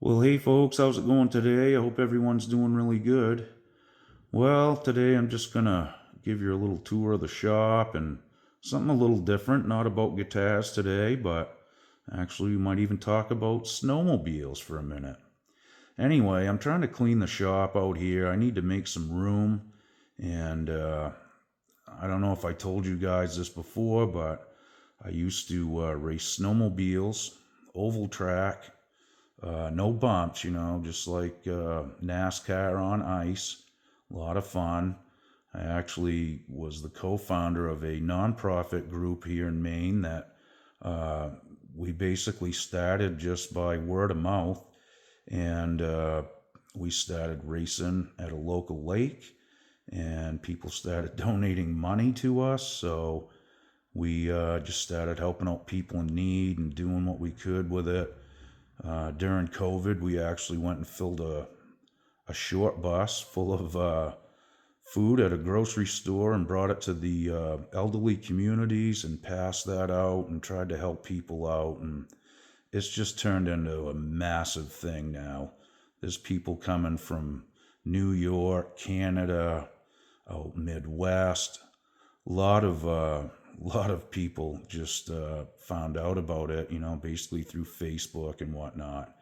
Well, hey folks, how's it going today? I hope everyone's doing really good. Well, today I'm just gonna give you a little tour of the shop and something a little different, not about guitars today, but actually we might even talk about snowmobiles for a minute. Anyway, I'm trying to clean the shop out here. I need to make some room, and I don't know if I told you guys this before, but I used to race snowmobiles, oval track, no bumps, just like NASCAR on ice. A lot of fun. I actually was the co-founder of a nonprofit group here in Maine that uh, we basically started just by word of mouth, and we started racing at a local lake, and people started donating money to us. So we just started helping out people in need and doing what we could with it. During COVID, we actually went and filled a short bus full of food at a grocery store and brought it to the elderly communities and passed that out and tried to help people out. And it's just turned into a massive thing now. There's people coming from New York, Canada, out Midwest. A lot of people just found out about it, basically through Facebook and whatnot.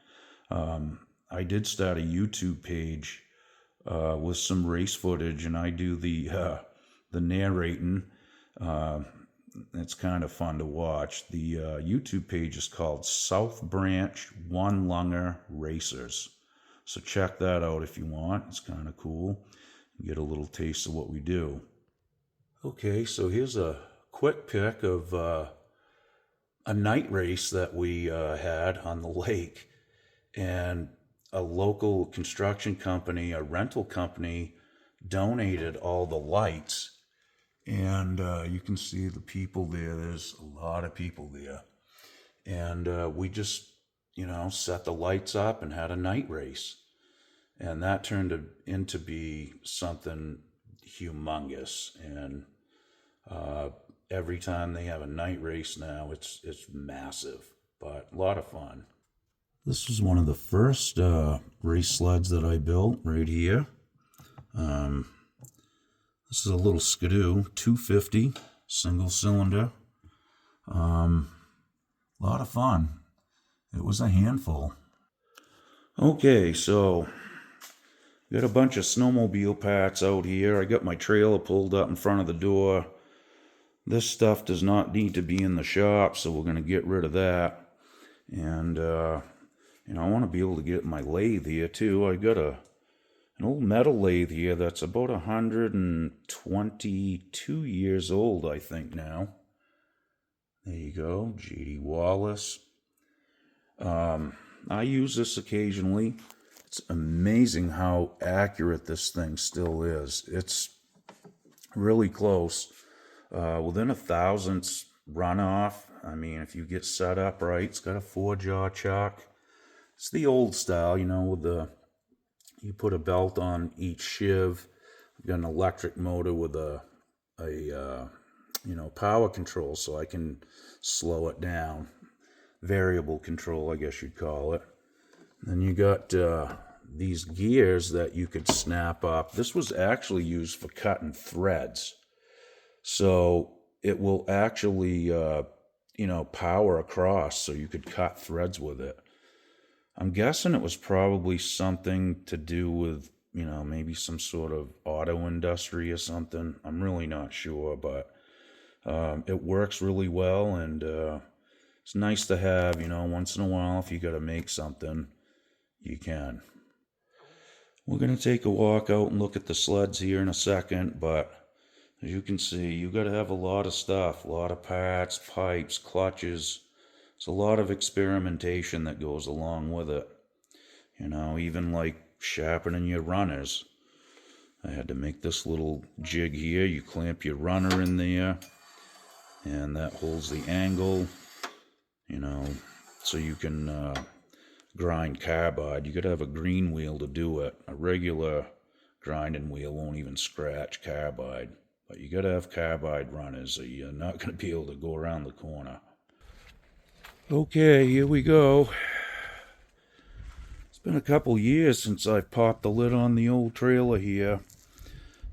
I did start a YouTube page with some race footage, and I do the narrating. Uh, it's kind of fun to watch. The YouTube page is called South Branch One Lunger Racers. So check that out if you want. It's kind of cool. You get a little taste of what we do. Okay, so here's a quick pic of a night race that we had on the lake, and a local construction company, a rental company, donated all the lights. And you can see the people there. There's a lot of people there. And we just, set the lights up and had a night race. And that turned into be something humongous. And uh, every time they have a night race now, it's massive, but a lot of fun. This was one of the first race sleds that I built right here. Um, this is a little Skidoo 250 single cylinder. A lot of fun. It was a handful. Okay, so got a bunch of snowmobile parts out here. I got my trailer pulled up in front of the door. This stuff does not need to be in the shop, so we're going to get rid of that. And I want to be able to get my lathe here too. I got an old metal lathe here that's about 122 years old, I think now. There you go, J.D. Wallace. I use this occasionally. It's amazing how accurate this thing still is. It's really close. Within a thousandths runoff. I mean, if you get set up right, it's got a 4-jaw chuck. It's the old style, with you put a belt on each shiv. I've got an electric motor with a power control, so I can slow it down. Variable control, I guess you'd call it. Then you got these gears that you could snap up. This was actually used for cutting threads. So it will actually, power across so you could cut threads with it. I'm guessing it was probably something to do with, maybe some sort of auto industry or something. I'm really not sure, but it works really well, and it's nice to have, once in a while, if you got to make something, you can. We're going to take a walk out and look at the sleds here in a second, but as you can see, you got to have a lot of stuff, a lot of parts, pipes, clutches. It's a lot of experimentation that goes along with it. Even like sharpening your runners. I had to make this little jig here. You clamp your runner in there, and that holds the angle, so you can grind carbide. You got to have a green wheel to do it. A regular grinding wheel won't even scratch carbide. But you got to have carbide runners, or you're not going to be able to go around the corner. Okay, here we go. Been a couple years since I've popped the lid on the old trailer here.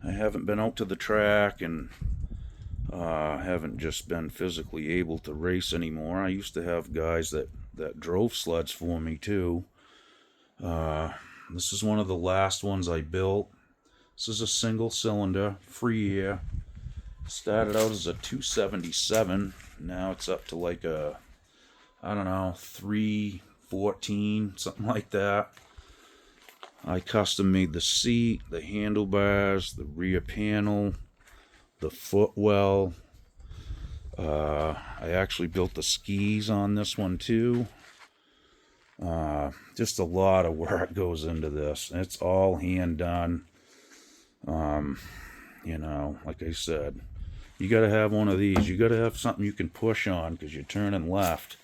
I haven't been out to the track and haven't just been physically able to race anymore. I used to have guys that drove sleds for me too. This is one of the last ones I built. This is a single cylinder, free air. Started out as a 277. Now it's up to like a, I don't know, 314, something like that. I custom made the seat, the handlebars, the rear panel, the footwell. I actually built the skis on this one too. Just a lot of work goes into this. It's all hand done. You know, like I said, you got to have one of these. You got to have something you can push on because you're turning left.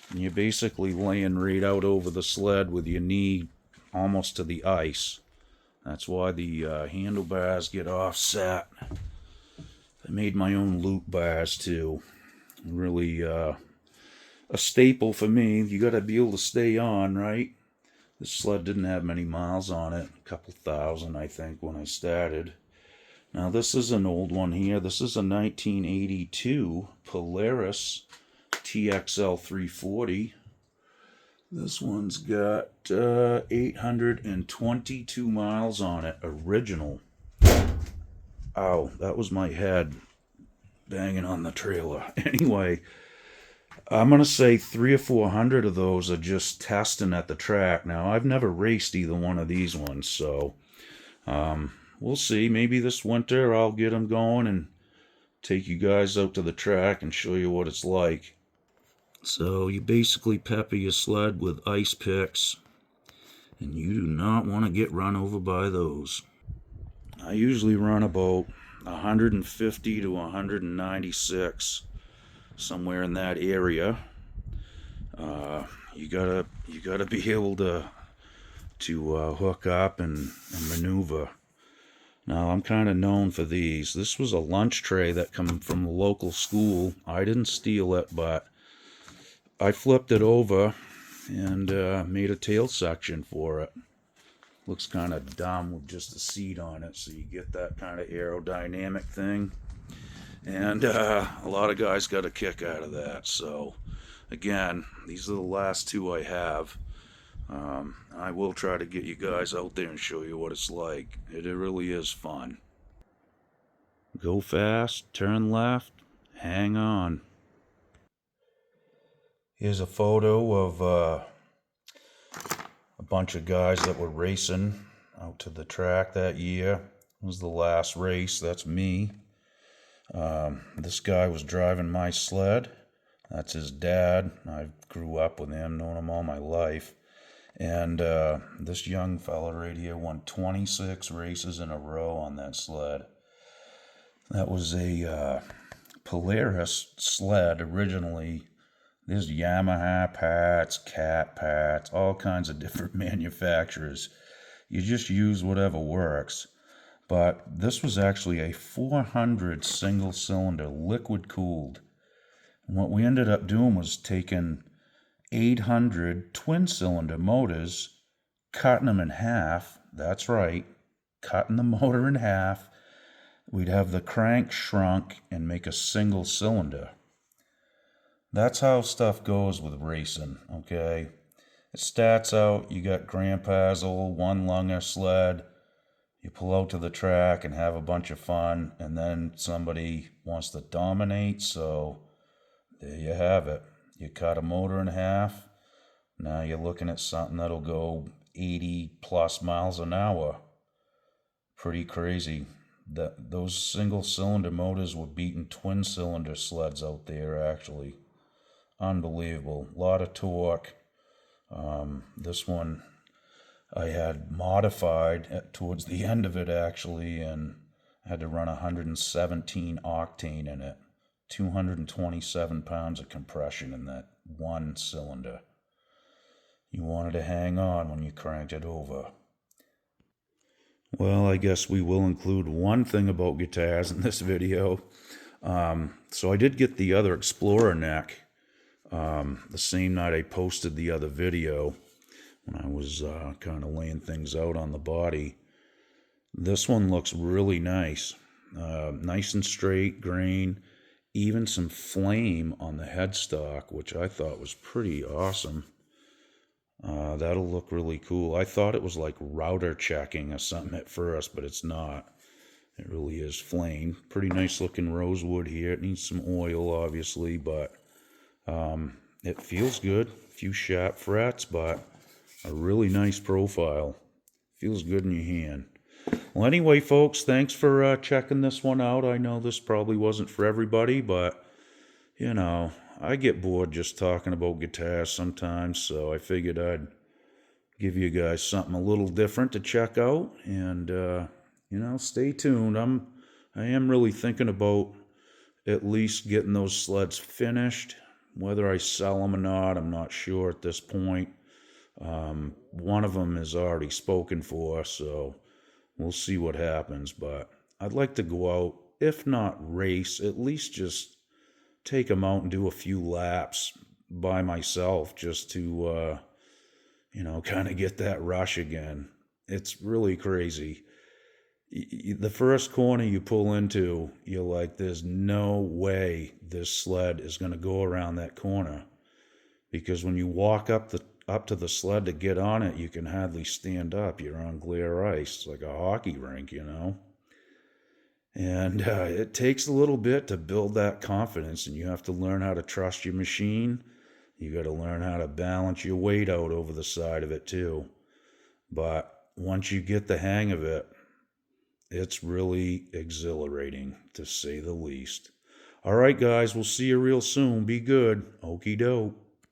And you're basically laying right out over the sled with your knee almost to the ice. That's why the handlebars get offset. I made my own loop bars too. Really a staple for me. You got to be able to stay on, right? This sled didn't have many miles on it. A couple thousand, I think, when I started. Now this is an old one here. This is a 1982 Polaris TXL 340. This one's got 822 miles on it, original. Ow, that was my head banging on the trailer. Anyway, I'm going to say 300 or 400 of those are just testing at the track. Now, I've never raced either one of these ones, so we'll see. Maybe this winter I'll get them going and take you guys out to the track and show you what it's like. So you basically pepper your sled with ice picks, and you do not want to get run over by those. I usually run about 150 to 196, somewhere in that area. You gotta be able to hook up and maneuver. Now I'm kind of known for these. This was a lunch tray that come from the local school. I didn't steal it, but I flipped it over and made a tail section for it. Looks kind of dumb with just a seat on it, so you get that kind of aerodynamic thing. And a lot of guys got a kick out of that. So, again, these are the last two I have. I will try to get you guys out there and show you what it's like. It really is fun. Go fast, turn left, hang on. Here's a photo of a bunch of guys that were racing out to the track that year. It was the last race. That's me. This guy was driving my sled. That's his dad. I grew up with him, known him all my life. And this young fella right here won 26 races in a row on that sled. That was a Polaris sled originally. There's Yamaha parts, Cat parts, all kinds of different manufacturers. You just use whatever works. But this was actually a 400 single cylinder, liquid cooled. And what we ended up doing was taking 800 twin cylinder motors, cutting them in half. That's right, cutting the motor in half. We'd have the crank shrunk and make a single cylinder. That's how stuff goes with racing, okay? It starts out, you got grandpa's old one-lunger sled. You pull out to the track and have a bunch of fun, and then somebody wants to dominate, so there you have it. You cut a motor in half. Now you're looking at something that'll go 80 plus miles an hour. Pretty crazy. Those single cylinder motors were beating twin cylinder sleds out there, actually. Unbelievable. A lot of torque. This one I had modified towards the end of it, actually, and I had to run 117 octane in it. 227 pounds of compression in that one cylinder. You wanted to hang on when you cranked it over. Well, I guess we will include one thing about guitars in this video. So I did get the other Explorer neck the same night I posted the other video. when I was kind of laying things out on the body. This one looks really nice. Nice and straight grain, even some flame on the headstock, which I thought was pretty awesome. That'll look really cool. I thought it was like router checking or something at first, but it's not. It really is flame. Pretty nice looking rosewood here. It needs some oil, obviously, but it feels good. A few sharp frets, but a really nice profile. Feels good in your hand. Well, anyway, folks, thanks for checking this one out. I know this probably wasn't for everybody, but, you know, I get bored just talking about guitars sometimes, so I figured I'd give you guys something a little different to check out, and, stay tuned. I am really thinking about at least getting those sleds finished. Whether I sell them or not, I'm not sure at this point. One of them is already spoken for, so we'll see what happens, but I'd like to go out, if not race, at least just take them out and do a few laps by myself just to, kind of get that rush again. It's really crazy. The first corner you pull into, you're like, there's no way this sled is going to go around that corner. Because when you walk up to the sled to get on it, you can hardly stand up. You're on glare ice. It's like a hockey rink, And it takes a little bit to build that confidence, and you have to learn how to trust your machine. You got to learn how to balance your weight out over the side of it too. But once you get the hang of it, it's really exhilarating, to say the least. All right, guys, we'll see you real soon. Be good. Okie doke.